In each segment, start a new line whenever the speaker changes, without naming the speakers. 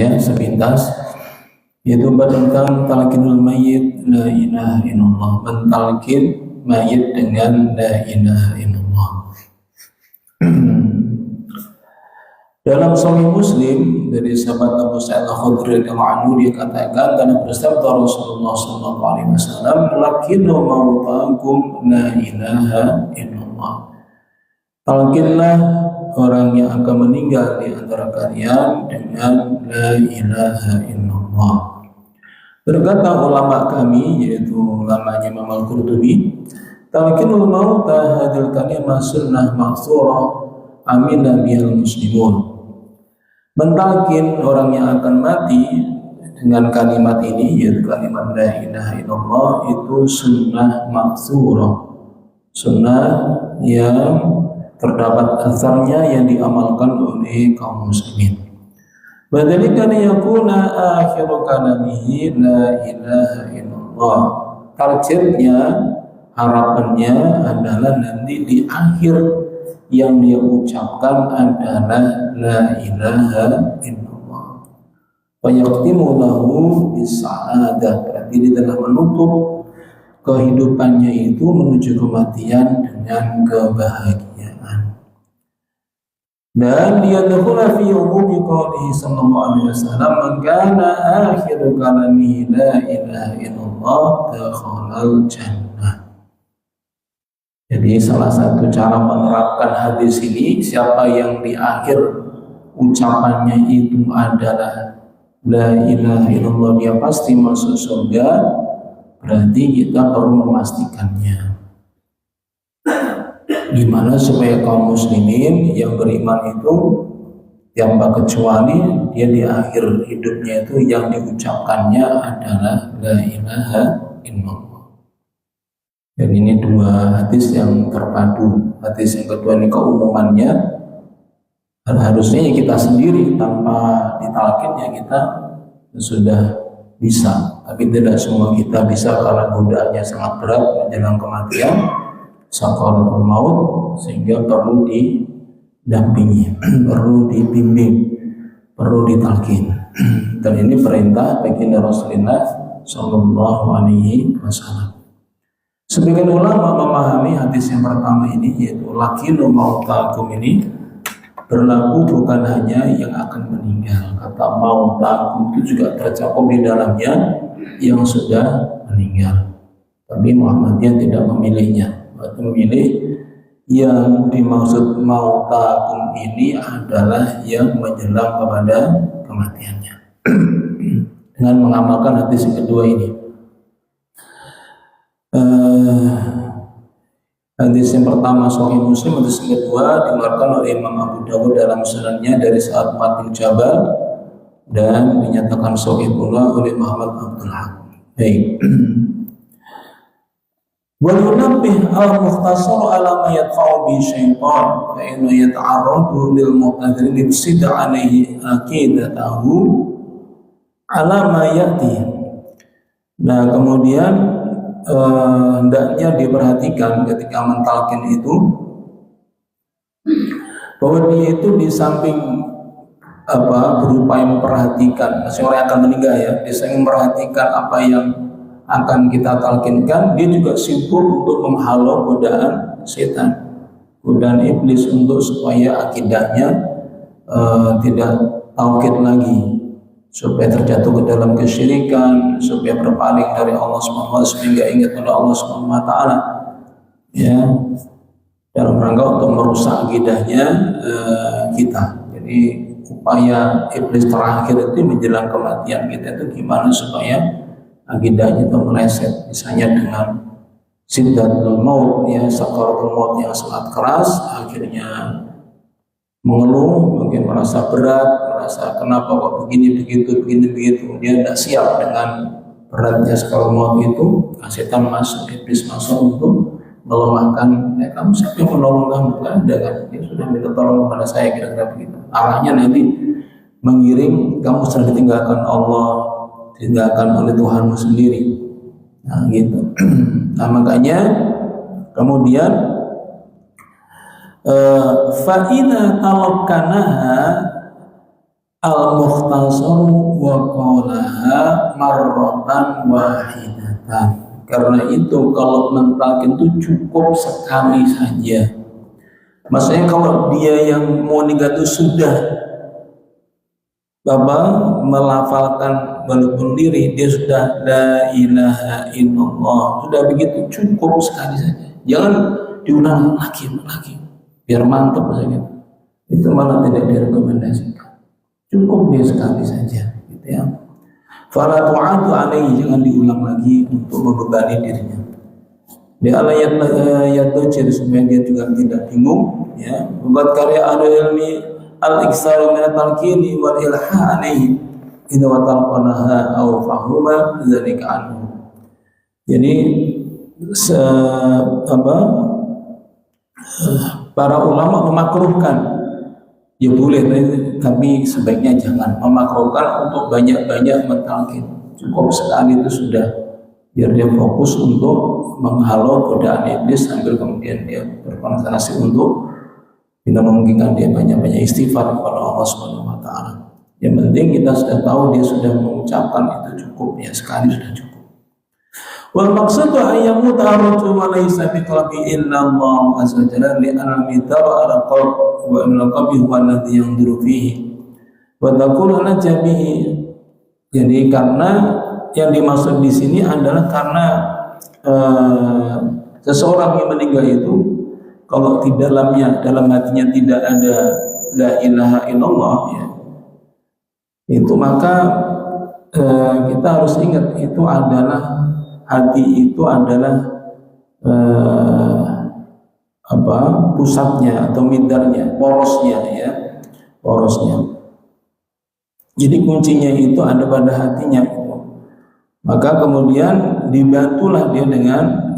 saja sepintas, yaitu tentang talqinul mayyit la ilaha illallah, mentalqin mayit dengan la ilaha illallah. Dalam Sahih Muslim dari sahabat Abu Sa'id Al-Khudri radhiyallahu anhu, dia katakan, karena bersabda Rasulullah sallallahu alaihi wasallam, "Lakinu mautakum la ilaha illallah." Talqinlah orang yang akan meninggal di antara kalian dengan la ilaha illallah. Berkata ulama kami, yaitu ulamanya Imam Al-Qurtubi, talqinul mauta hadil kalimah sunnah ma'thurah amina bihal muslimun. Mentalkin orang yang akan mati dengan kalimat ini, yaitu kalimat la ilaha illallah, itu sunnah ma'thurah, sunnah yang terdapat asarnya yang diamalkan oleh kaum muslimin. Wadzalika liyakuna akhiru kalamihi la ilaha illallah. Targetnya, harapannya adalah nanti di akhir yang dia ucapkan adalah la ilaha illallah. Wa yaqtimu lahu bis-sa'adah, berarti dia telah menutup kehidupannya itu menuju kematian dengan kebahagiaan. Dan dia dakhula fi umumi qawlihi sallallahu alaihi wasallam, "Man kana akhiru kalamihi la ilaha illallah dakhalal jannah." Jadi salah satu cara menerapkan hadis ini, siapa yang di akhir ucapannya itu adalah la ilaha illallah, dia pasti masuk surga. Berarti kita perlu memastikannya. Gimana supaya kaum muslimin yang beriman itu tanpa kecuali dia di akhir hidupnya itu yang diucapkannya adalah la ilaha illallah. Dan ini dua hadis yang terpadu. Hadis yang kedua ini keumumannya, dan harusnya kita sendiri tanpa ditalkin ya kita sudah bisa. Tapi tidak semua kita bisa karena godaannya sangat berat menjelang kematian, sakaratul maut, sehingga perlu didampingi, perlu dibimbing, perlu ditalkin. Dan ini perintah baginda Rasulullah sallallahu alaihi wasallam. Sebagian ulama memahami hadis yang pertama ini, yaitu lakinu mautakum ini berlaku bukan hanya yang akan meninggal. Kata mautakum itu juga tercakup di dalamnya yang sudah meninggal. Tapi Muhammadiyah tidak memilihnya. Waktu memilih yang dimaksud mautakum ini adalah yang menjelang kepada kematiannya. Dengan mengamalkan hadis yang kedua ini. Hadis yang pertama Sahih Muslim, hadis yang kedua dikeluarkan oleh Imam Abu Dawud dalam sunannya dari Sa'ad bin Jabal dan dinyatakan sahih pula oleh Muhammad Abdul Haq. Baik. Wa yunabbih al-mukhtasar ala ma yadfa'u bi syaitan fa inna yata'arradu lil mu'tadhirin yufsid 'alaihi aqidatahu ala ma ya'ti. Nah, kemudian hendaknya diperhatikan ketika mentalkin itu bahwa dia itu di samping berupaya memperhatikan seorang yang akan meninggal ya, di samping memperhatikan apa yang akan kita talkinkan, dia juga sibuk untuk menghalau godaan setan, godaan iblis, untuk supaya akidahnya tidak tauhid lagi, supaya terjatuh ke dalam kesyirikan, supaya berpaling dari Allah Subhanahu wa taala, sehingga ingat pada Allah Subhanahu wa taala, ya, dalam rangka untuk merusak akidahnya kita. Jadi upaya iblis terakhir itu menjelang kematian kita itu gimana supaya akidahnya itu meleset, misalnya dengan siddatul maut, ya, sakaratul maut yang sangat keras, akhirnya mengeluh, mungkin merasa berat, merasa kenapa kok begini begitu, dia tidak siap dengan beratnya sakaratul maut itu. Setan masuk, iblis masuk untuk melemahkan. Kamu siapa yang menolong kamu? Tidak ada kan? Dia sudah minta tolong kepada saya, kira-kira begitu. Arahnya nanti mengiring kamu sudah ditinggalkan Allah, ditinggalkan oleh Tuhanmu sendiri. Nah gitu. Nah makanya kemudian fa'ina talakkanaha, al-mukhtasaru wa qalaha marratan wahidatan. Karena itu kalau mentalkin itu cukup sekali saja. Maksudnya kalau dia yang mau nikah itu sudah melafalkan walaupun diri, dia sudah la ilaha illallah, sudah begitu cukup sekali saja. Jangan diulang lagi biar mantap saja. Itu malah tidak direkomendasikan. Cukup dia sekali saja, gitu ya. Fala tu'adu alaihi, jangan diulang lagi untuk membebani dirinya. Di ayat itu jadi supaya dia juga tidak bingung, ya. Buat karya ahli ilmi al-iksaru min at-talqini wal ilha alaihi idza wa talqanaha aw fahuma dzalika anhu. Jadi para ulama memakruhkan, ya boleh, tapi sebaiknya jangan memakruhkan untuk banyak-banyak mentalkin. Cukup sekali itu sudah, biar dia fokus untuk menghalau godaan iblis sambil kemudian dia berkonsentrasi untuk tidak memungkinkan dia banyak-banyak istighfar kepada Allah Subhanahu wa taala. Yang penting kita sudah tahu dia sudah mengucapkan itu cukup, ya sekali sudah cukup. Wal maqsadu ayyamu ta'arraju wa laysa bi qalbi illa Allah azza wa jalla li anna mitara ala qalb wa min qalbi huwa alladhi yanzuru fihi wa taqulu ana jabihi. Jadi karena yang dimaksud di sini adalah karena seseorang yang meninggal itu kalau di dalam hatinya tidak ada la ilaha illallah, ya, itu maka kita harus ingat itu adalah hati itu adalah pusatnya atau midarnya, porosnya, ya, porosnya. Jadi kuncinya itu ada pada hatinya itu. Maka kemudian dibantulah dia dengan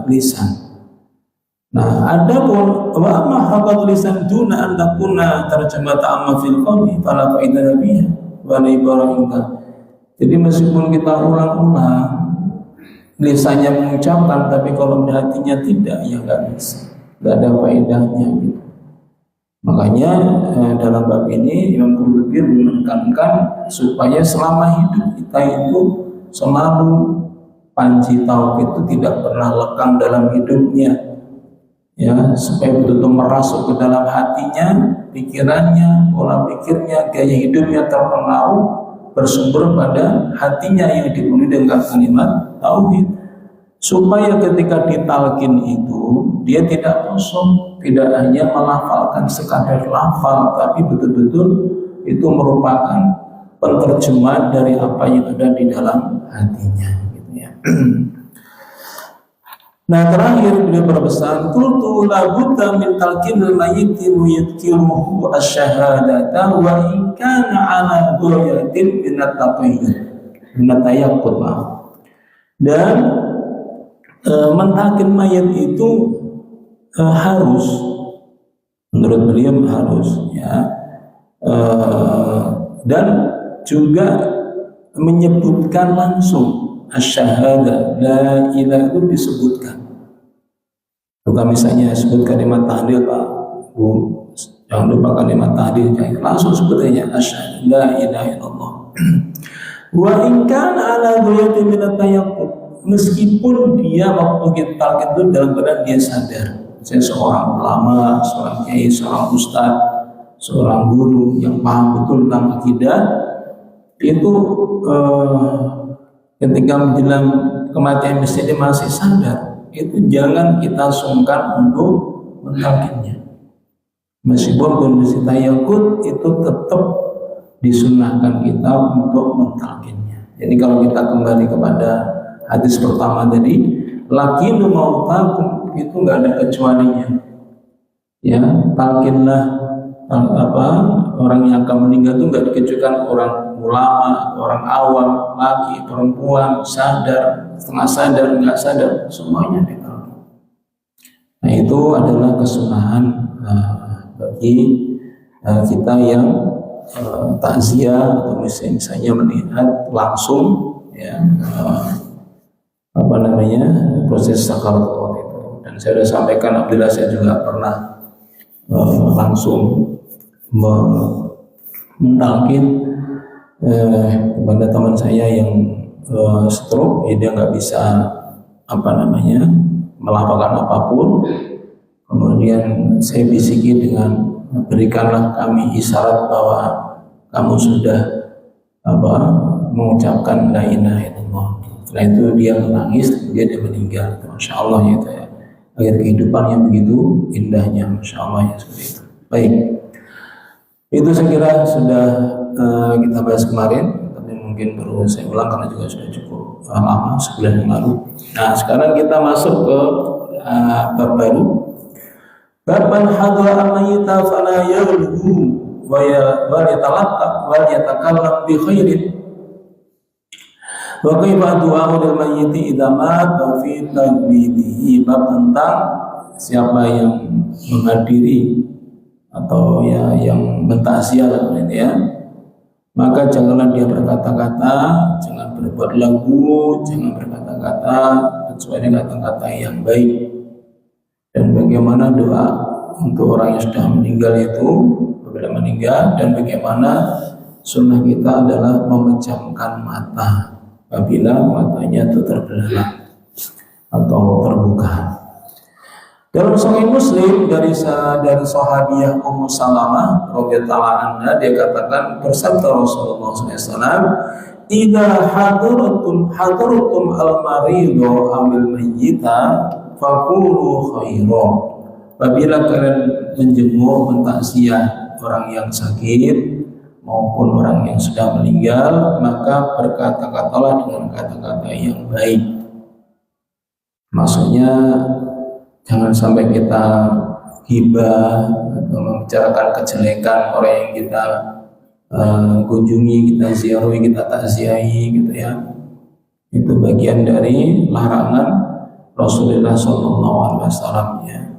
lisan. Nah, adapun wa amma haqqul lisan duna an takuna tarjamata amma fil qalbi fala fa'idah biha wa la ibarahita. Jadi meskipun kita ulang-ulang lisannya mengucapkan, tapi kalau hatinya tidak, ya nggak bisa, nggak ada faedahnya gitu. Makanya dalam bab ini Imam Qurtubi menekankan supaya selama hidup kita itu selalu panji tauhid itu tidak pernah lekang dalam hidupnya, ya, supaya betul-betul merasuk ke dalam hatinya, pikirannya, pola pikirnya, gaya hidupnya terpengaruh bersumber pada hatinya yang dipenuhi dengan kalimat tauhid, supaya ketika ditalkin itu dia tidak kosong, tidak hanya melafalkan sekadar lafal, tapi betul-betul itu merupakan penerjemahan dari apa yang ada di dalam hatinya, gitu ya. Nah, terakhir beliau berpesan, qultu la budda min talqinil mayyiti yudkiruhu asy-syahadata wa in kana ala ghayatin min at-tayaqqud. Dan mentalkin mayat itu harus, menurut beliau harus, ya, dan juga menyebutkan langsung asyhadah la ilaha itu disebutkan. Bukan misalnya sebut kalimat tahlil, Pak, Bu, jangan lupa kalimat tahlil, langsung sebutnya asyhadah la ilaha illallah. Wa in kana ala ghayatin min at-tayaqqud, meskipun dia waktu kita talqin itu dalam keadaan dia sadar. Saya seorang ulama, seorang kiai, seorang ustaz, seorang guru yang paham betul tentang akidah, itu ketika menjelang kematian dia masih sadar, itu jangan kita sungkan untuk mentalkinnya. Meskipun kondisi tayaqqud itu tetap disunahkan kita untuk mentalkinnya. Jadi kalau kita kembali kepada hadis pertama tadi, lakinu mautakum, itu nggak ada kecualinya. Ya, talkinlah orang yang akan meninggal itu nggak dikecualikan orang ulama, orang awam, laki, perempuan, sadar, setengah sadar, nggak sadar, semuanya ditalkin. Nah, itu adalah kesunahan bagi kita yang takziah atau misalnya melihat langsung, ya, proses sakaratul maut itu. Dan saya sudah sampaikan, alhamdulillah saya juga pernah langsung mentalkin kepada teman saya yang stroke, dia nggak bisa melakukan apapun. Kemudian saya bisiki dengan, berikanlah kami isyarat bahwa kamu sudah mengucapkan la ilaha illallah. Setelah itu dia menangis, kemudian dia meninggal. Masya Allah ya, itu ya. Akhir kehidupan yang begitu indahnya, Masya Allah ya, seperti itu. Baik, itu saya kira sudah kita bahas kemarin, tapi mungkin perlu saya ulang karena juga sudah cukup lama, sebulan yang lalu. Nah, sekarang kita masuk ke bab baru. Baban hadra al-mayyita fala yaghlu wa yatalatta wa yatakallam bi khairin. Wa kaifa du'a lil mayyiti idza mata fi tadbidihi. Bab tentang siapa yang menghadiri atau ya yang mentakziah ya, maka janganlah dia berkata-kata, jangan berbuat lagu, jangan berkata-kata kecuali kata-kata yang baik. Dan bagaimana doa untuk orang yang sudah meninggal itu apabila meninggal, dan bagaimana sunnah kita adalah memejamkan mata apabila matanya itu terbelalak atau terbuka. Dalam Sahih Muslim dari sahabiah Ummu Salamah radhiyallahu anha, dia katakan, bersabda Rasulullah SAW, "Idza hadaratum al-maridu amil mayyita faqulu khairan." Apabila kalian menjenguk, mentakziah orang yang sakit maupun orang yang sudah meninggal, maka berkata-katalah dengan kata-kata yang baik. Maksudnya jangan sampai kita ghibah atau membicarakan kejelekan orang yang kita kunjungi, kita ziarahi, kita takziahi gitu ya. Itu bagian dari larangan Rasulullah SAW ya.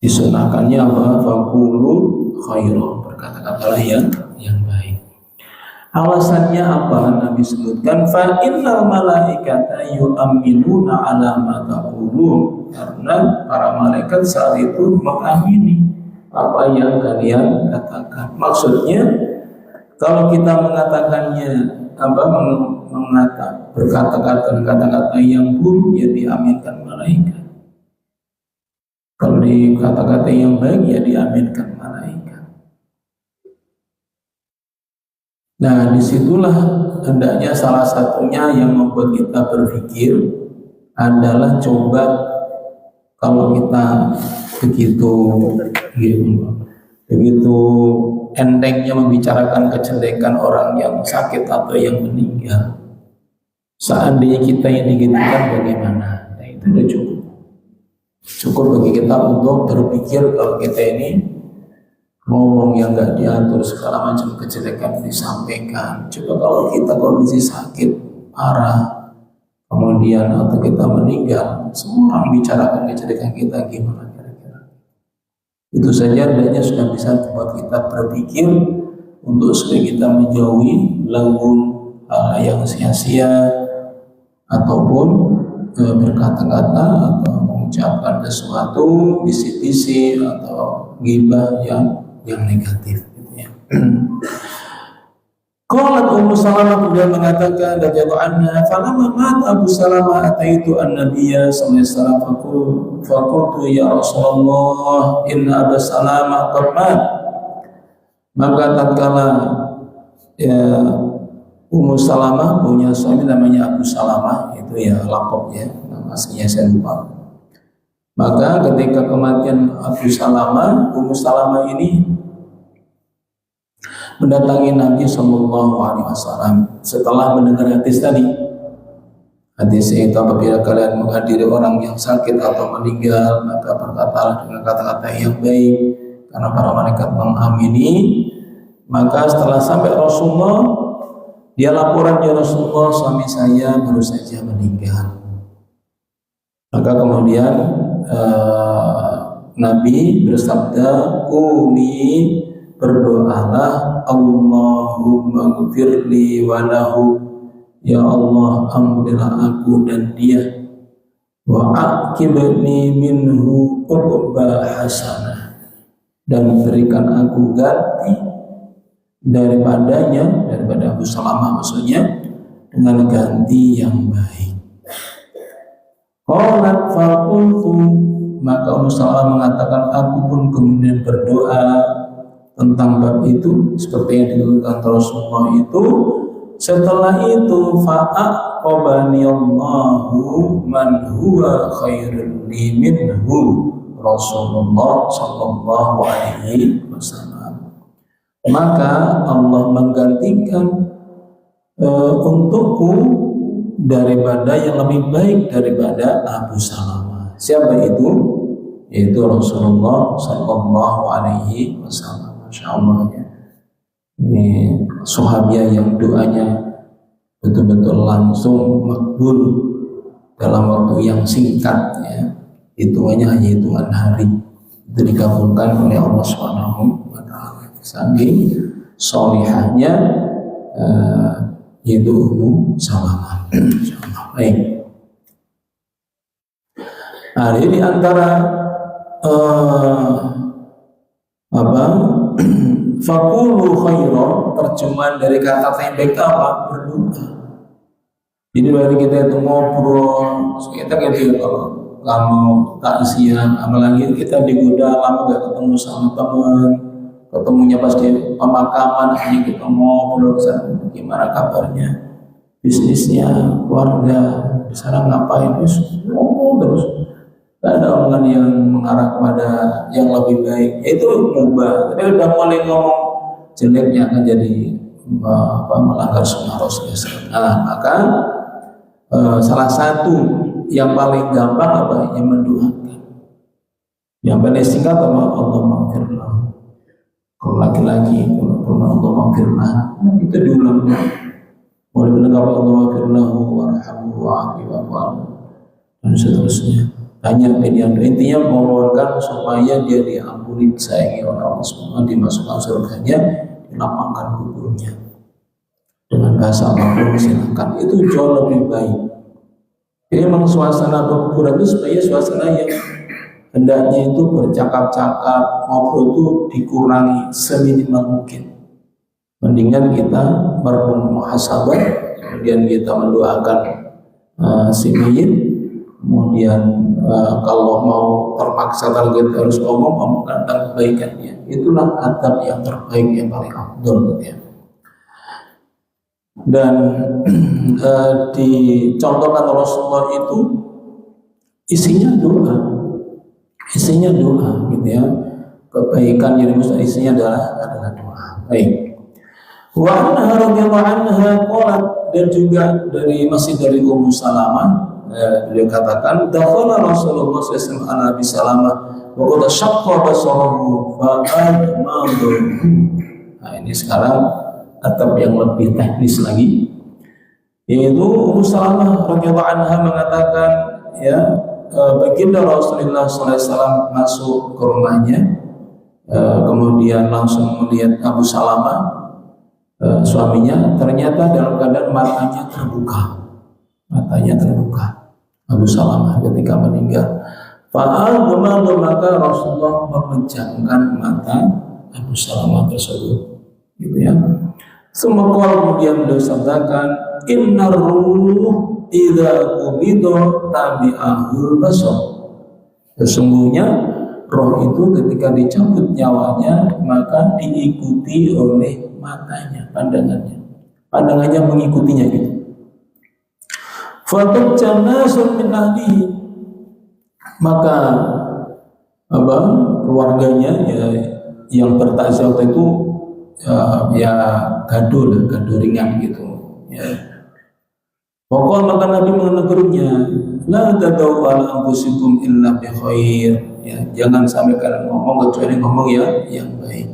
Disunahkannya apa? Faqulu khairan, berkata-katalah yang baik. Alasannya apa? Nabi sebutkan, fa innal malaikata yu'minuna ala ma taqulun, karena para malaikat saat itu mengamini apa yang kalian katakan. Maksudnya kalau kita mengatakannya berkata-kata kata-kata yang buruk, ya diaminkan malaikat. Kalau di kata-kata yang baik, ya diaminkan malaikat. Nah, disitulah hendaknya salah satunya yang membuat kita berpikir adalah coba kalau kita begitu entengnya membicarakan kejelekan orang yang sakit atau yang meninggal, seandainya kita yang digitukan bagaimana? Nah, itu sudah cukup bagi kita untuk berpikir kalau kita ini ngomong yang nggak diatur, segala macam kejelekan disampaikan. Coba kalau kita kondisi sakit parah, kemudian atau kita meninggal, semua orang bicarakan kejelekan kita, gimana kira-kira? Itu saja hendaknya sudah bisa membuat kita berpikir untuk supaya kita menjauhi lagu yang sia-sia ataupun berkata-kata atau mengucapkan sesuatu bisi-bisi atau ghibah yang negatif gitu ya. Qalat Ummu Salamah, kemudian mengatakan radhiyallahu anha, falamma mata Abu Salamah ataitu an-nabiyya sallallahu alaihi wasallam faqultu ya Rasulullah inna Abu Salamah qad mat. Maka tatkala Ummu Salamah punya suami namanya Abu Salamah, itu ya laqabnya, nama aslinya saya lupa. Maka ketika kematian Abu Salamah, Ummu Salamah ini mendatangi Nabi Sallallahu Alaihi Wasallam setelah mendengar hadis tadi. Hadis itu, apabila kalian menghadiri orang yang sakit atau meninggal, maka berkatalah dengan kata-kata yang baik, karena para malaikat mengamini. Maka setelah sampai Rasulullah, dia laporan, ya Rasulullah, suami saya baru saja meninggal. Maka kemudian Nabi bersabda, "Quli, berdoalah, Allahumma ghfirli wa lahu, ya Allah ampunilah aku dan dia, wa aqibni minhu uqba hasanah, dan berikan aku ganti daripada Abu Salamah maksudnya, dengan ganti yang baik. Qalat faqultu, maka Ummu Salamah mengatakan, aku pun kemudian berdoa tentang bab itu seperti yang dilakukan Rasulullah itu. Setelah itu fa'aqabani Allahu man huwa khairun li minhu Rasulullah sallallahu alaihi wasallam. Maka Allah menggantikan untukku daripada yang lebih baik daripada Abu Salamah. Siapa itu? Yaitu Rasulullah sallallahu alaihi wasallam. Masya Allah ya. Ini sahabiah yang doanya betul-betul langsung makbul dalam waktu yang singkat ya. Hitungannya hanya hitungan hari. Itu dikabulkan oleh Allah Subhanahu wa taala. Saking sholihahnya yaitu Ummu Salamah. Baik. Nah, ini antara Fakulu khaira, terjemahan dari kata tembek apa? Berdoa. Jadi dari kita itu ngobrol, kita gitu kalau kamu takziah, apalagi kita digoda lama gak ketemu sama teman, ketemunya pas di pemakaman, hanya kita ngobrol, gimana kabarnya, bisnisnya, keluarga, sekarang ngapain, terus tidak ada omongan yang mengarah kepada yang lebih baik, itu mubah. Tapi udah mulai ngomong jeleknya akan jadi melanggar sunnah Rasulullah. Nah, maka salah satu yang paling gampang apa? Yang mendoakan. Yang paling singkat apa? Allah maghfirlah. Kalau laki-laki, kalau Allah maghfirlah, itu diulang. Mulai bilang Allah maghfirlah, warhamhu, wa'afi'ahu, dan seterusnya. Banyak pilihan, intinya memohonkan supaya dia diampuni, disayangi oleh Allah SWT, dimasukkan surganya, dilapangkan kuburnya. Dengan bahasa apapun silakan, itu jauh lebih baik. Jadi memang suasana kuburan itu supaya suasana yang hendaknya itu bercakap-cakap, ngobrol itu dikurangi seminimal mungkin. Mendingan kita bermuhasabah, kemudian kita mendoakan si mayit. Kemudian kalau mau terpaksa target harus omongkan tentang kebaikannya. Itulah adab yang terbaik, yang paling afdal ya. Dan dicontohkan Rasulullah itu isinya doa gitu ya. Kebaikan yang dimaksud isinya adalah doa. Baik. Wa anha radhiyallahu anha qalat, dan juga masih dari Ummu Salamah, beliau katakan, dakhala Rasulullah sallallahu alaihi wasallam wa qad shaqqa basarahu fa admadu. Nah, ini sekarang atap yang lebih teknis lagi, yaitu Ummu Salamah radhiyallahu anha mengatakan, ya, baginda Rasulullah sallallahu alaihi wasallam masuk ke rumahnya, kemudian langsung melihat Abu Salamah, suaminya, ternyata dalam keadaan matanya terbuka. Abu Salamah ketika meninggal. Maka Rasulullah memejamkan mata Abu Salamah tersebut, gitu ya. Semoga kemudian beliau sabdakan, innar ruh idza qubida tabi'ahul basar. Sesungguhnya roh itu ketika dicabut nyawanya maka diikuti oleh matanya, pandangannya mengikutinya gitu. Fatab janasun min ahlihi, maka keluarganya ya, yang bertakziah itu ya gaduh ringan gitu ya. Pokoknya maka Nabi menegurnya, la tadau ala anfusikum illa bi khair, ya, jangan sampai kalian ngomong kecuali ngomong yang baik.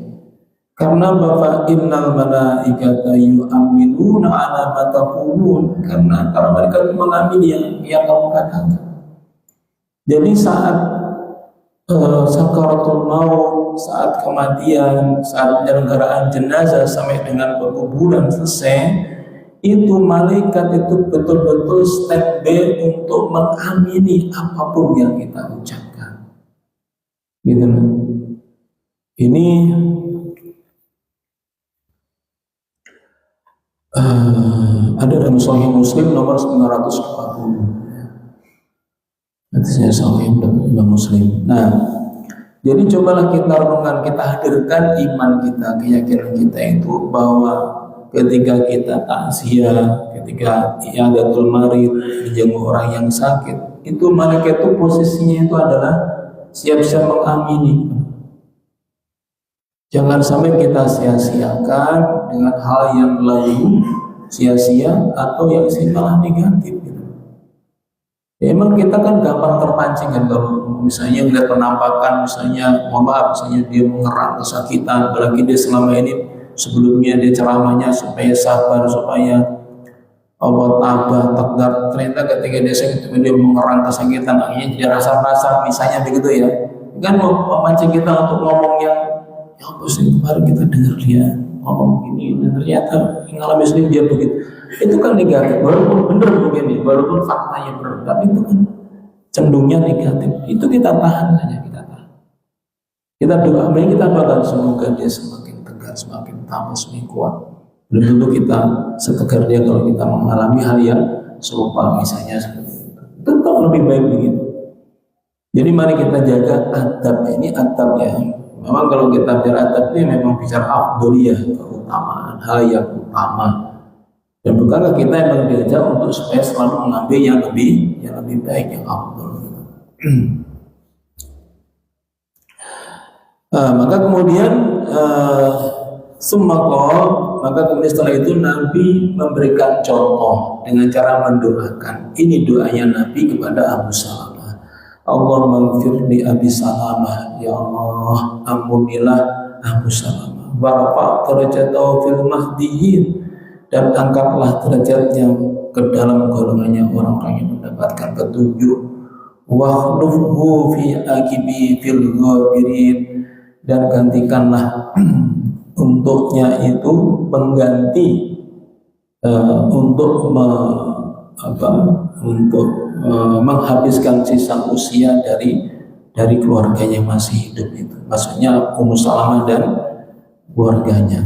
Karena Bapak innal malaikata yu'minuna ala ma taqulun, karena mereka mengamini yang kamu katakan. Jadi saat sakaratul maut, saat kematian, saat penyelenggaraan jenazah sampai dengan pekuburan selesai, itu malaikat itu betul-betul standby untuk mengamini apapun yang kita ucapkan. Gitu. Ini Ada dalam Sahih Muslim nomor 920. Hadisnya Sahih Imam Muslim. Nah, jadi cobalah kita renungkan, kita hadirkan iman kita, keyakinan kita itu bahwa ketika kita takziah, ketika i'adatul marid, menjenguk orang yang sakit, itu malaikat itu posisinya itu adalah siap-siap mengamini. Jangan sampai kita sia-siakan dengan hal yang lain, sia-sia atau yang malah negatif gitu. Ya, emang kita kan gampang terpancing kan kalau misalnya lihat penampakan, misalnya mohon maaf, misalnya dia mengerang kesakitan, apalagi dia selama ini sebelumnya dia ceramahnya supaya sabar, supaya Allah tabah, takdar, ternyata ketika dia sakit dia mengerang kesakitan, akhirnya dia rasa-rasa misalnya begitu ya, kan memancing kita untuk ngomong yang ya apa sih kemarin kita dengar dia ngomong gini dan ternyata mengalami sendiri dia begitu, itu kan negatif, walaupun benar begini, walaupun faktanya benar, tapi itu kan cenderungnya negatif, itu kita tahan saja, kita doa, kita doakan semoga dia semakin tegar, semakin tambah, semakin kuat. Belum tentu kita setegar dia kalau kita mengalami hal yang serupa misalnya seperti itu. Tetap lebih baik begitu. Jadi mari kita jaga adab ini, adab ya. Memang kalau kita bicara adab ini memang bicara afdoliyah, keutamaan, hal yang utama. Dan bukanlah kita yang diajak untuk supaya selalu mengambil yang lebih baik, yang afdol. Maka kemudian maka kemudian setelah itu Nabi memberikan contoh dengan cara mendoakan. Ini doanya Nabi kepada Abu Salamah. Allahumma ighfir li Abi Salamah, ya Allah ampunilah Abu Salamah, warfa' darajatahu fil mahdiyyin, dan angkatlah derajatnya ke dalam golongannya orang-orang yang mendapatkan petunjuk, wa khlufhu fi aqibi fil ghabirin, dan gantikanlah untuknya itu pengganti untuk menghabiskan sisa usia dari keluarganya yang masih hidup itu, maksudnya Ummu Salamah dan keluarganya.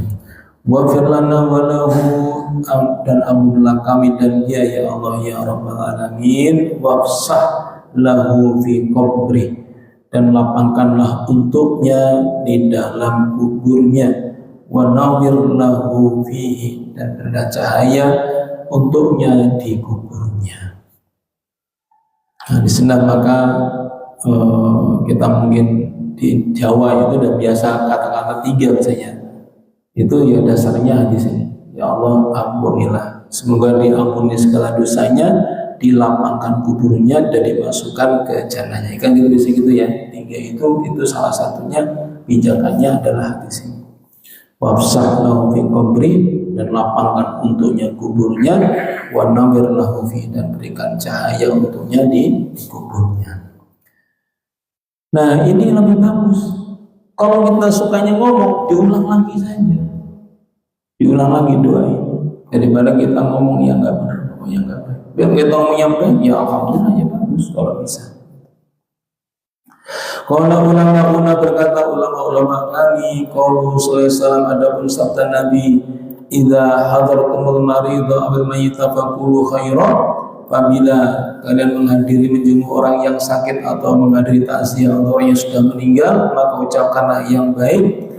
Wa firlana walahu, dan ampunilah kami dan dia ya Allah ya Rabbal Alamin, wafsah lahu fi qabri, dan lapangkanlah untuknya di dalam kuburnya, wa nawwir lahu fihi, dan berilah cahaya untuknya di kuburnya. Nah, di sana maka kita mungkin di Jawa itu udah biasa kata-kata tiga misalnya. Itu ya dasarnya hadis ini. Ya Allah ampunilah, semoga diampuni segala dosanya, dilapangkan kuburnya dan dimasukkan ke jannahnya. Kan gitu bisa gitu ya. Tiga itu salah satunya pijakannya adalah hadis ini. Wafsah lahu fi qabri, dan lapangkan untuknya kuburnya, wa nawwir lahu fi, dan berikan cahaya untuknya di kuburnya. Nah, ini lebih bagus. Kalau kita sukanya ngomong, diulang lagi saja. Diulang lagi doa ini. Daripada kita ngomong yang enggak benar, yang enggak baik. Biar kita ngomong yang baik, ya alhamdulillah ya bagus kalau bisa. Kalau ulama berkata, ulama kami, qaulu sallallahu alaihi wasallam, adapun sabda Nabi, idza hadartumul maridha abil mayyita faqulu khairan, apabila kalian menghadiri menjenguk orang yang sakit atau menghadiri takziah orang yang sudah meninggal, maka ucapkanlah yang baik.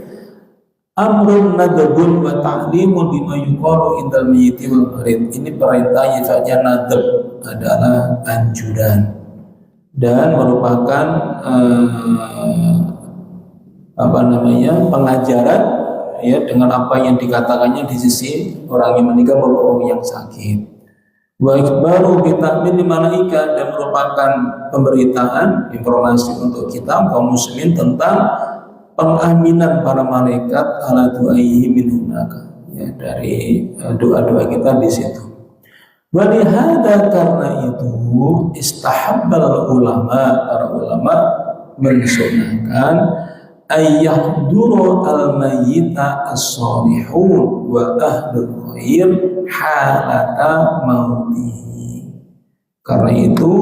Amrun nadabun wa ta'limun bima yuqalu indal mayyiti wal marid. Ini perintah sifatnya nadab, adalah anjuran dan merupakan pengajaran ya, dengan apa yang dikatakannya di sisi orang yang meninggal maupun orang yang sakit. Wa ikhbaru bi ta'mil malaika, dan merupakan pemberitaan, informasi untuk kita kaum muslimin tentang pengaminan para malaikat ala du'aihi min hunaka, ya, dari doa-doa kita di situ. Walihada, karena itu istahabbal ulama, para ulama mensunnahkan ayyahduru al-mayyita as-salihun wa ahlul khair halata mautihi. Karena itu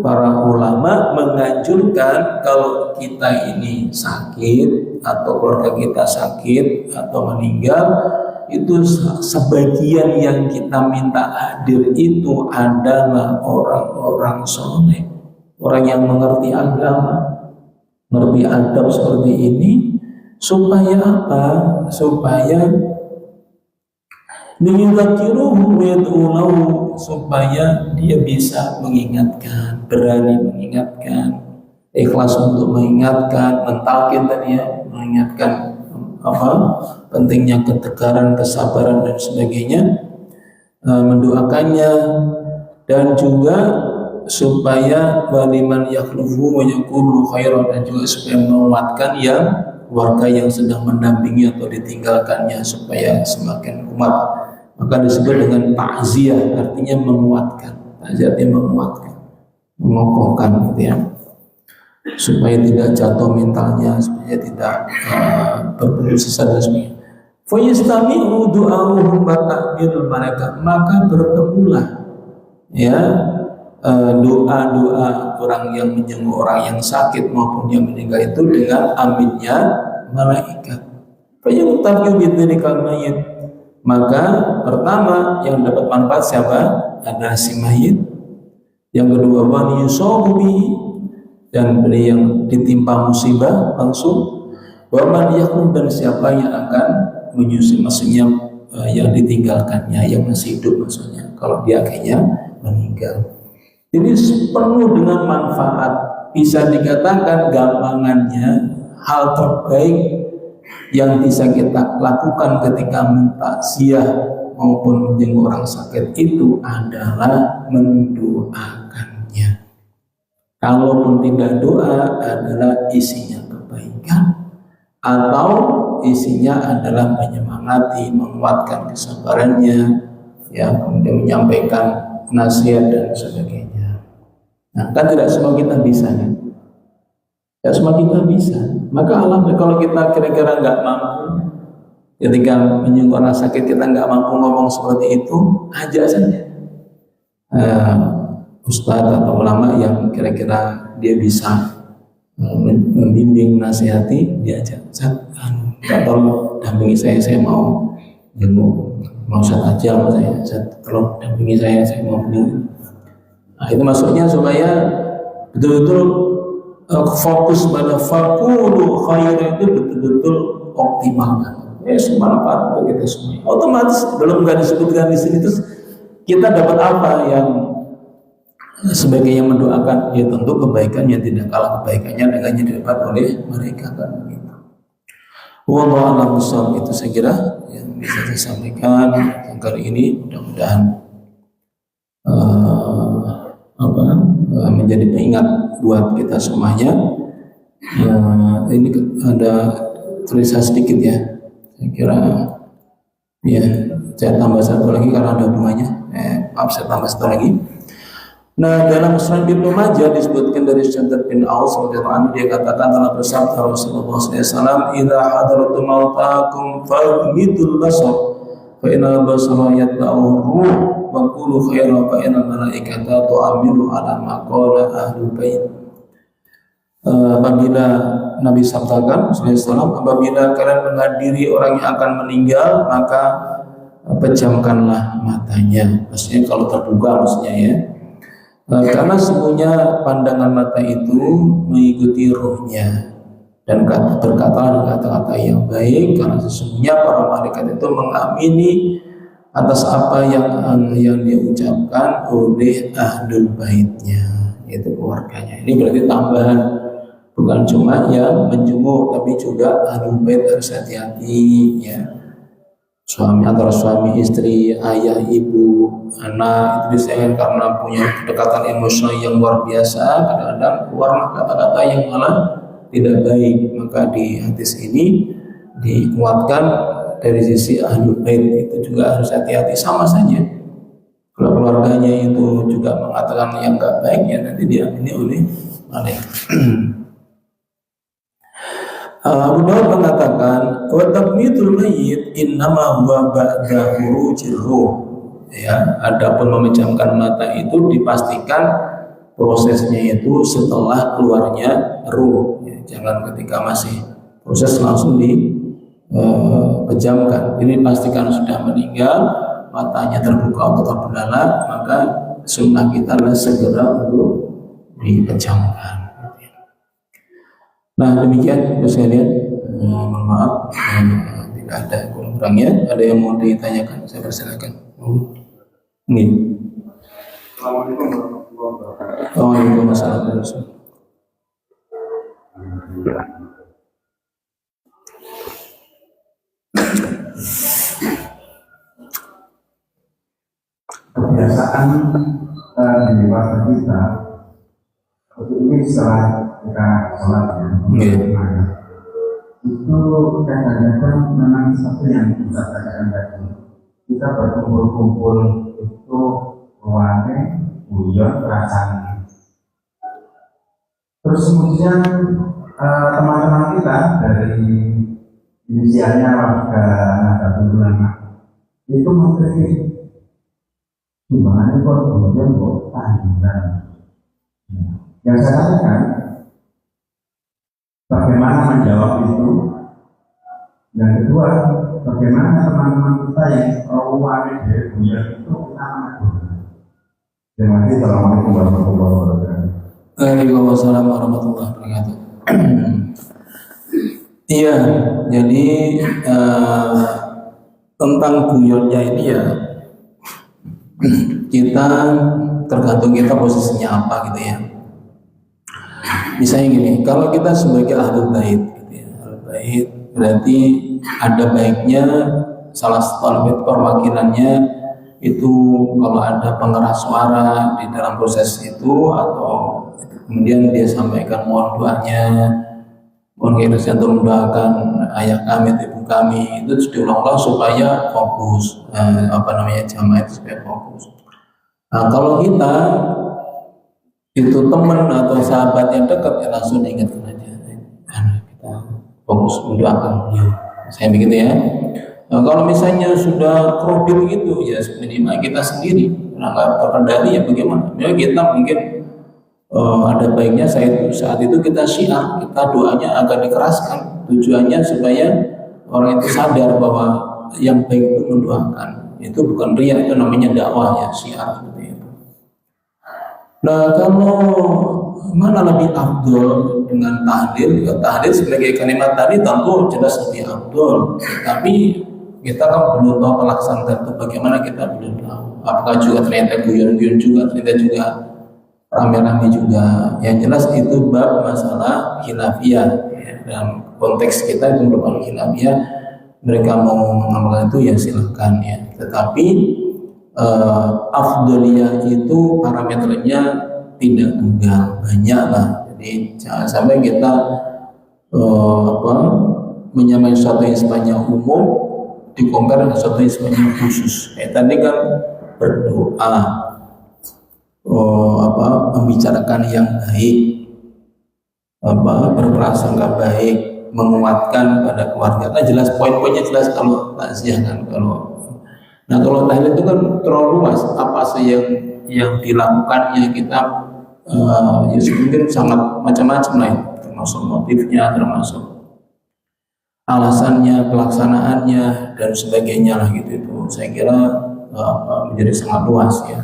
para ulama menganjurkan kalau kita ini sakit atau keluarga kita sakit atau meninggal, itu sebagian yang kita minta hadir itu adalah orang-orang soleh, orang yang mengerti agama, mengerti adab seperti ini. Supaya apa? Supaya supaya dia bisa mengingatkan, berani mengingatkan, ikhlas untuk mengingatkan, mentalkin tadi ya, mengingatkan pentingnya ketegaran, kesabaran dan sebagainya, mendoakannya, dan juga supaya waliman yakhlufu wa yakunu khairan, dan juga supaya menguatkan yang warga yang sedang mendampingi atau ditinggalkannya supaya semakin kuat. Maka disebut dengan takziah, artinya menguatkan. Takziah artinya menguatkan, mengokohkan gitu ya, supaya tidak jatuh mentalnya, supaya tidak berputus asa dan sebagainya. Fayastami'u du'auhum wa ta'birul mereka, maka bertemulah ya doa-doa orang yang menjenguk orang yang sakit maupun yang meninggal itu dengan aminnya malaikat. Fayaqtabi'u bidzikal mayyit, maka pertama yang dapat manfaat siapa? Adalah si mayit. Yang kedua man yusabu bihi, dan beliau yang ditimpa musibah langsung. Wa man yaqum, dan siapa yang akan menyusul, maksudnya yang ditinggalkannya, yang masih hidup maksudnya, kalau dia akhirnya meninggal. Jadi penuh dengan manfaat. Bisa dikatakan gampangannya hal terbaik yang bisa kita lakukan ketika mentakziah maupun menjenguk orang sakit itu adalah mendoakannya. Kalaupun tidak doa, adalah isinya kebaikan, atau isinya adalah menyemangati, menguatkan kesabarannya, ya, kemudian menyampaikan nasihat dan sebagainya. Nah, kan tidak semua kita bisa kan? Ya, semua kita bisa. Maka alhamdulillah kalau kita kira-kira nggak mampu, ketika menyinggung orang sakit kita nggak mampu ngomong seperti itu, ajak saja ustadz atau ulama yang kira-kira dia bisa membimbing, nasihati, diajak. Tolong dampingi saya mau jenguk, mau ustadz aja saya, tolong dampingi saya mau jenguk. Nah, itu maksudnya supaya betul-betul fokus pada fakulu khair itu betul-betul optimal. Manfaat untuk kita semua. Otomatis belum nggak disebutkan di sini, terus kita dapat apa yang sebagai yang mendoakan? Ya tentu kebaikan yang tidak kalah kebaikannya dengan yang didapat oleh mereka kan begitu. Wallahu a'lam bishawab, itu saya kira yang bisa saya sampaikan kali ini. Mudah-mudahan menjadi pengingat buat kita semuanya. Ini ada tulisan sedikit ya, saya kira ya, saya tambah satu lagi karena ada hubungannya. Maaf, saya tambah satu lagi. Nah, dalam Musnad Ibnu Majah disebutkan dari Shaddad bin Aus radhiyallahu anhu, dia katakan telah bersabda Rasulullah SAW, "Idza hadaratum mautakum fa'mitul basar, fa inna basara yatba'u ruh, wa qulu khairan fa inna malaikata tu'amilu ala ma qala ahlul bait." Apabila Nabi sabdakan SAW, apabila kalian menghadiri orang yang akan meninggal, maka pejamkanlah matanya. Maksudnya kalau terbuka maksudnya ya. Karena sesungguhnya pandangan mata itu mengikuti ruhnya, dan berkata kata-kata yang baik, karena sesungguhnya para malaikat itu mengamini atas apa yang dia ucapkan oleh ahlul baitnya, yaitu keluarganya. Ini berarti tambahan, bukan cuma yang menjenguk, tapi juga ahlul bait harus hati-hati ya. Suami, antara suami istri, ayah ibu, anak itu disayangkan karena punya kedekatan emosional yang luar biasa, kadang-kadang keluar kata-kata yang malah tidak baik. Maka di hadis ini dikuatkan dari sisi ahlul bait itu juga harus hati-hati. Sama saja kalau keluarganya itu juga mengatakan yang enggak baik, ya nanti diamini oleh malaikat. Abu Dawud mengatakan, wa taqmitul mayyit innama huwa ba'da khurujir ruh. Ya, adapun memejamkan mata itu dipastikan prosesnya itu setelah keluarnya ruh. Ya, jangan ketika masih proses langsung pejamkan. Ini pastikan sudah meninggal, matanya terbuka atau terbelalak, maka sunnah kita adalah segera untuk dipejamkan. Nah demikian Bapak sekalian, mohon maaf tidak ada kurang-kurangnya. Ada yang mau ditanyakan, saya persilakan. Ini.
Assalamualaikum warahmatullahi wabarakatuh.
Waalaikumsalam warahmatullahi wabarakatuh.
Kebiasaan di warga kita ini setelah kita sholat ya, itu kadang-kadang memang seperti yang kita katakan tadi, kita berkumpul-kumpul itu mewarnai guyon rasanya. Terus kemudian teman-teman kita dari inisialnya warga Nahdlatul Ulama itu mengkritik gimana kok kemudian kok tahlilan. Yang saya katakan, bagaimana menjawab itu? Yang kedua, bagaimana teman-teman kita yang wanita dari bulan itu kita menegur. Terima kasih. Assalamualaikum warahmatullahi wabarakatuh.
Waalaikumsalam warahmatullahi wabarakatuh. Iya, jadi tentang guyonnya ini ya, kita tergantung kita posisinya apa gitu ya. Misalnya gini, kalau kita sebagai ahlul bait gitu ya, ahlul bait berarti ada baiknya salah satu perwakilannya itu kalau ada pengeras suara di dalam proses itu, atau kemudian dia sampaikan mohon doanya, mohon kiranya untuk mendoakan ayah kami, ibu kami, itu diulang-ulang supaya fokus, jamaah itu supaya fokus. Nah, kalau kita itu teman atau sahabat yang dekat, ya langsung ingatkan aja, karena kita fokus mendoakan beliau. Saya begitu ya. Nah, kalau misalnya sudah kredit gitu, ya minimal kita sendiri, nggak terkendali ya bagaimana? Ya kita mungkin ada baiknya saat itu kita syiar, kita doanya agar dikeraskan, tujuannya supaya orang itu sadar bahwa yang baik itu mendoakan, itu bukan riya, itu namanya dakwah ya, syiar seperti itu. Nah kalau mana lebih afdol dengan tahlil? Ya, tahlil sebagai kalimat tadi tentu jelas lebih afdol, tapi kita kan belum tahu pelaksanaan itu bagaimana, kita belum tahu. Apakah juga ternyata guyon-guyon juga, ternyata juga rame-rame juga. Yang jelas itu bab masalah khilafiyah ya. Dalam konteks kita itu merupakan khilafiyah. Mereka mau mengamalkan itu ya silakan ya. Tetapi afdoliyah itu parameternya tidak tunggal, banyak lah. Jadi jangan sampai kita menyamai sesuatu yang sifatnya umum dikompar dengan sesuatu yang sifatnya khusus. Tadi kan berdoa, membicarakan yang baik, berprasangka baik, menguatkan pada keluarga. Nah jelas poin-poinnya jelas kalau takziah kan. Nah kalau tahlil itu kan terlalu luas, apa sih yang dilakukannya kita ya mungkin sangat macam-macam lah, termasuk motifnya, termasuk alasannya, pelaksanaannya dan sebagainya lah gitu. Itu saya kira menjadi sangat luas ya.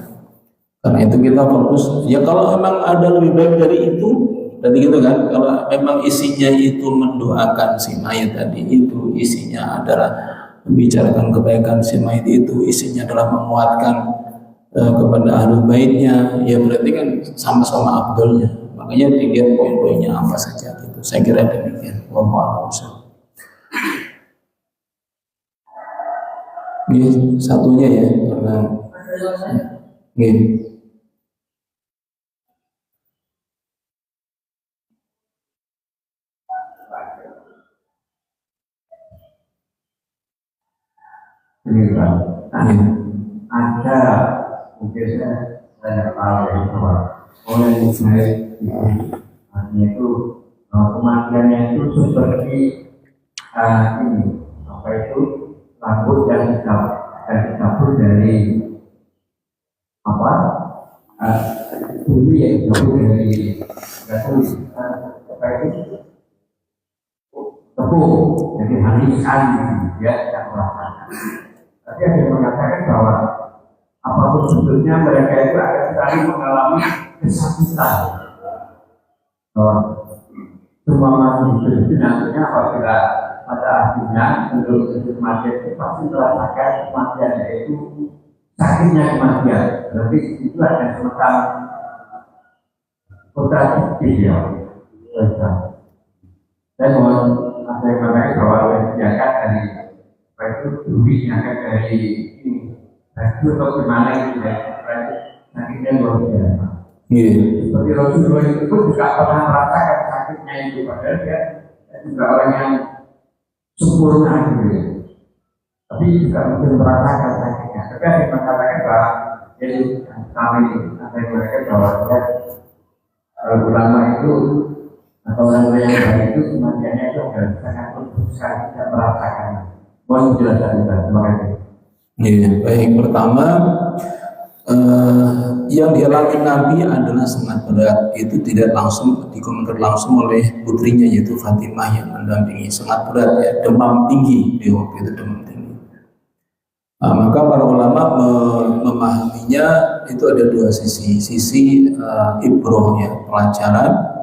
Karena itu kita fokus ya, kalau memang ada lebih baik dari itu tadi gitu kan, kalau memang isinya itu mendoakan si mayat tadi, itu isinya adalah membicarakan kebaikan si mayat, itu isinya adalah menguatkan kepada ahlul baitnya, ya berarti kan sama-sama abdulnya. Makanya dilihat poin-poinnya apa saja gitu. Saya kira demikian. Wallahu a'lam. Ini satunya ya, karena ini.
Ini ada mungkin saya tahu ya bahwa oleh baik artinya itu kematiannya itu seperti ini apa itu rambut yang dicabut dari bumi yang dicabut dari apa itu tepung. Jadi Jadi harisan dia tidak merasakan. Tapi ada yang mengatakan bahwa apapun sebetulnya mereka itu akan selalu mengalami kesakitan. Semua mati itu nantinya apabila pada akhirnya untuk kematian itu pasti merasakan kematian, yaitu sakitnya kematian. Berarti itu ada semacam kontradiktif ya. Saya mohon ada yang mengatakan bahwa diangkat dari apa itu duit diangkat dari ini baju atau gimana gitu ya, sakitnya luar biasa. Seperti Rasulullah itu juga pernah merasakan sakitnya itu, padahal dia juga orang yang sempurna gitu ya. Tapi juga mungkin merasakan sakitnya. Tapi ada yang mengatakan bahwa jadi kami ada yang mengatakan bahwa dia ulama itu atau orang yang baik itu kematiannya itu adalah sangat berusaha tidak merasakan. Mohon penjelasan kita. Terima kasih.
Iya, baik. Pertama, yang dialami Nabi adalah sangat berat. Itu tidak langsung dikomentar langsung oleh putrinya yaitu Fatimah yang mendampingi. Sangat berat ya, demam tinggi di waktu itu, demam tinggi. Maka para ulama memahaminya itu ada dua sisi. Sisi ibroh ya, pelajaran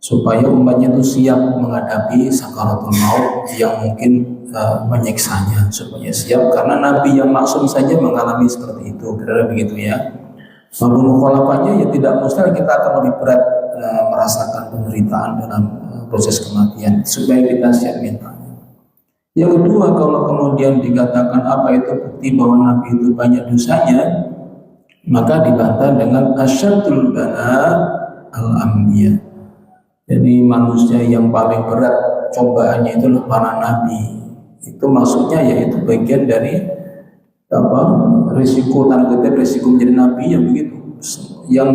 supaya umatnya itu siap menghadapi sakaratul maut yang mungkin menyiksanya, supaya siap, karena Nabi yang maksum saja mengalami seperti itu, kira-kira begitu ya. Maupun mukhalafahnya ya tidak mustahil kita akan lebih berat merasakan penderitaan dalam proses kematian, supaya kita siap mentalnya. Yang kedua, kalau kemudian dikatakan apa itu bukti bahwa Nabi itu banyak dosanya, maka dibantah dengan asyadul bala al-anbiya. Jadi manusia yang paling berat cobaannya itu para nabi. Itu maksudnya yaitu bagian dari risiko, tanda kutip risiko menjadi nabi yang begitu. Yang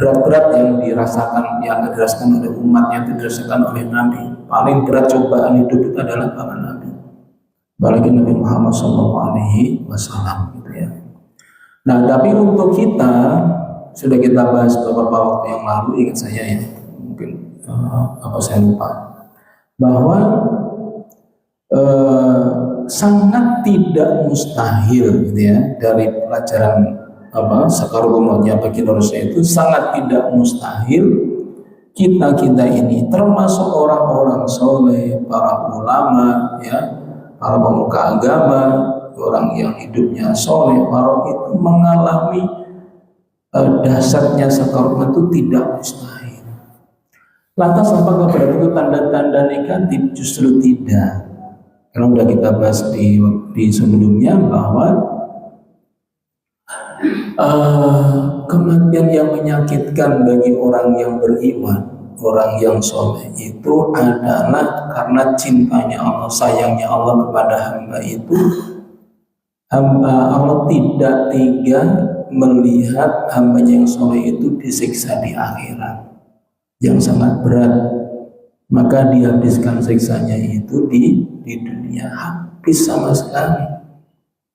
berat-berat yang dirasakan oleh umatnya itu dirasakan oleh nabi. Paling berat cobaan hidup itu adalah para nabi. Apalagi Nabi Muhammad SAW gitu ya. Nah, tapi untuk kita sudah kita bahas beberapa waktu yang lalu, ingat saya ya, mungkin saya lupa, bahwa sangat tidak mustahil gitu ya, dari pelajaran sakaratul mautnya bagi manusia itu sangat tidak mustahil kita ini termasuk orang-orang soleh, para ulama ya, para pemuka agama, orang yang hidupnya soleh, para itu mengalami dasarnya sakaratul maut itu tidak mustahil. Lantas apakah berarti itu tanda-tanda negatif? Justru tidak. Karena sudah kita bahas di sebelumnya bahwa kematian yang menyakitkan bagi orang yang beriman, orang yang soleh itu adalah karena cintanya Allah, sayangnya Allah kepada hamba itu. Allah tidak tega melihat hambanya yang soleh itu disiksa di akhirat yang sangat berat, maka dihabiskan siksanya itu di dunia, habis sama sekali.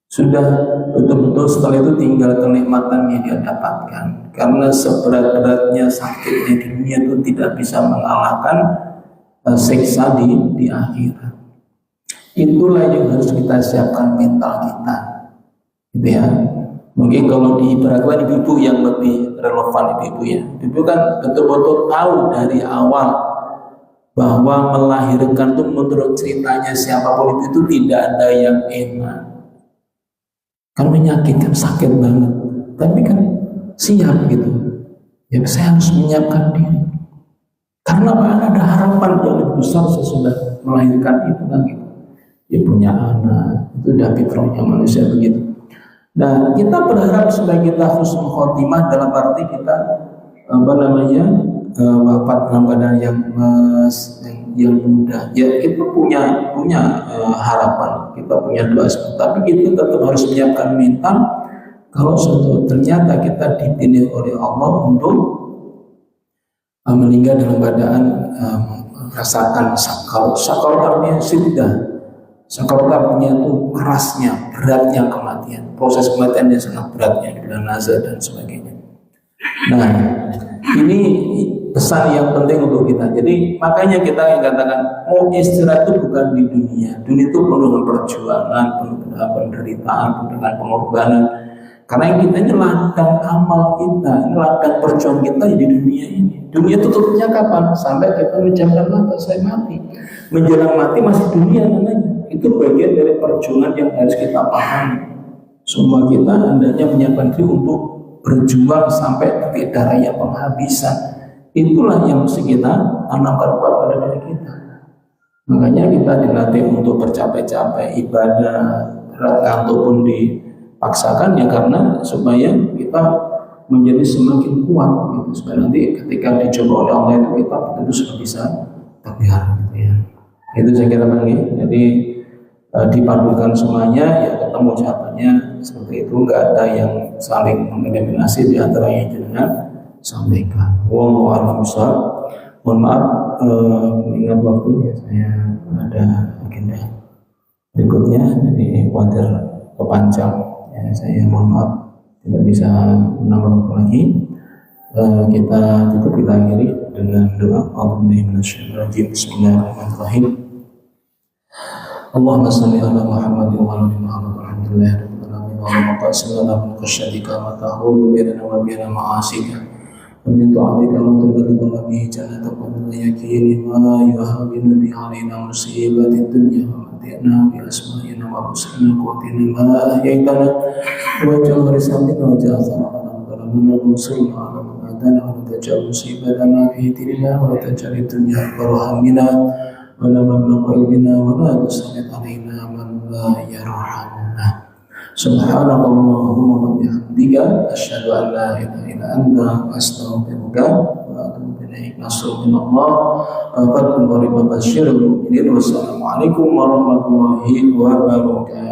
Sudah betul-betul setelah itu tinggal kenikmatan yang dia dapatkan, karena seberat-beratnya sakitnya di dunia itu tidak bisa mengalahkan siksa di akhirat. Itulah yang harus kita siapkan mental kita, gitu ya. Mungkin kalau diibaratkan ibu-ibu yang lebih relevan, ibu-ibu ya, ibu kan betul-betul tahu dari awal bahwa melahirkan itu menurut ceritanya siapapun itu tidak ada yang enak, kan menyakitkan, sakit banget, tapi kan siap gitu ya, saya harus menyiapkan diri karena ada harapan yang lebih besar sesudah melahirkan itu kan gitu. Dia punya anak, itu udah fitrahnya manusia begitu. Nah, kita berharap supaya kita husnul khotimah dalam arti kita wafat dalam keadaan yang mudah. Ya, kita punya harapan, kita punya doa, tapi kita tetap harus menyiapkan mental kalau suatu ternyata kita dipilih oleh Allah untuk meninggal dalam keadaan rasakan sakaratul artinya syiddah. Sakaratul artinya itu kerasnya, beratnya kematian, proses kematian yang sangat beratnya di bulan nazar dan sebagainya. Nah, ini pesan yang penting untuk kita. Jadi makanya kita yang katakan mau istirahat itu bukan di dunia. Dunia itu penuh dengan perjuangan, penuh dengan penderitaan, penuh dengan pengorbanan. Karena yang kita ini ladang amal kita, ini ladang perjuangan kita di dunia ini. Dunia tutupnya kapan? Sampai kita menjamkan mata, saya mati. Menjelang mati masih dunia namanya. Itu bagian dari perjuangan yang harus kita pahami. Semua kita hendaknya menyiapkan diri untuk berjuang sampai titik darah yang penghabisan. Itulah yang mesti kita tanamkan pada diri kita. Makanya kita dilatih untuk bercapek-capek ibadah, berat ngantuk pun dipaksakan ya, karena supaya kita menjadi semakin kuat gitu. Supaya nanti ketika dicoba oleh Allah itu kita betul sudah bisa tegar gitu ya. Itu saya kira Bang. Jadi dipadukan semuanya ya, ketemu jawabannya seperti itu, nggak ada yang saling mengeliminasi di antara yang jenengan sampaikan. Wallahu a'lam bishawab. Mohon maaf mengingat waktu ya, saya ada agenda berikutnya, jadi khawatir kepanjang ya, saya mohon maaf tidak bisa menambah waktu lagi. Kita tutup, kita akhiri dengan doa. Bismillahirrahmanirrahim. Allahumma salli ala Muhammad wa ala ali Muhammad walhamdulillahi rabbil alamin. Allahumma qassim lana min khashyatika ma tahulu bainana wa baina ma'asika wa min ta'atika ma tuballighuna bihi jannataka wa min yaqini ma yuhawwinu bihi alaina musibatid dunya wa matina bi asma'ina wa absarina quwwatina ma ahyaytana waj'al risalana waj'al sarana wa ansurna ala man adana wa taj'al musibatana fi dinina wa taj'al dunya akbar hammina ولا مبلغ علمنا ولا تسلط علينا من لا يرحمنا سبحانك اللهم وبحمدك أشهد أن لا إله إلا أنت أستغفرك وأتوب إليك. نصر من الله وفتح قريب وبشر المؤمنين. والسلام عليكم ورحمة الله وبركاته.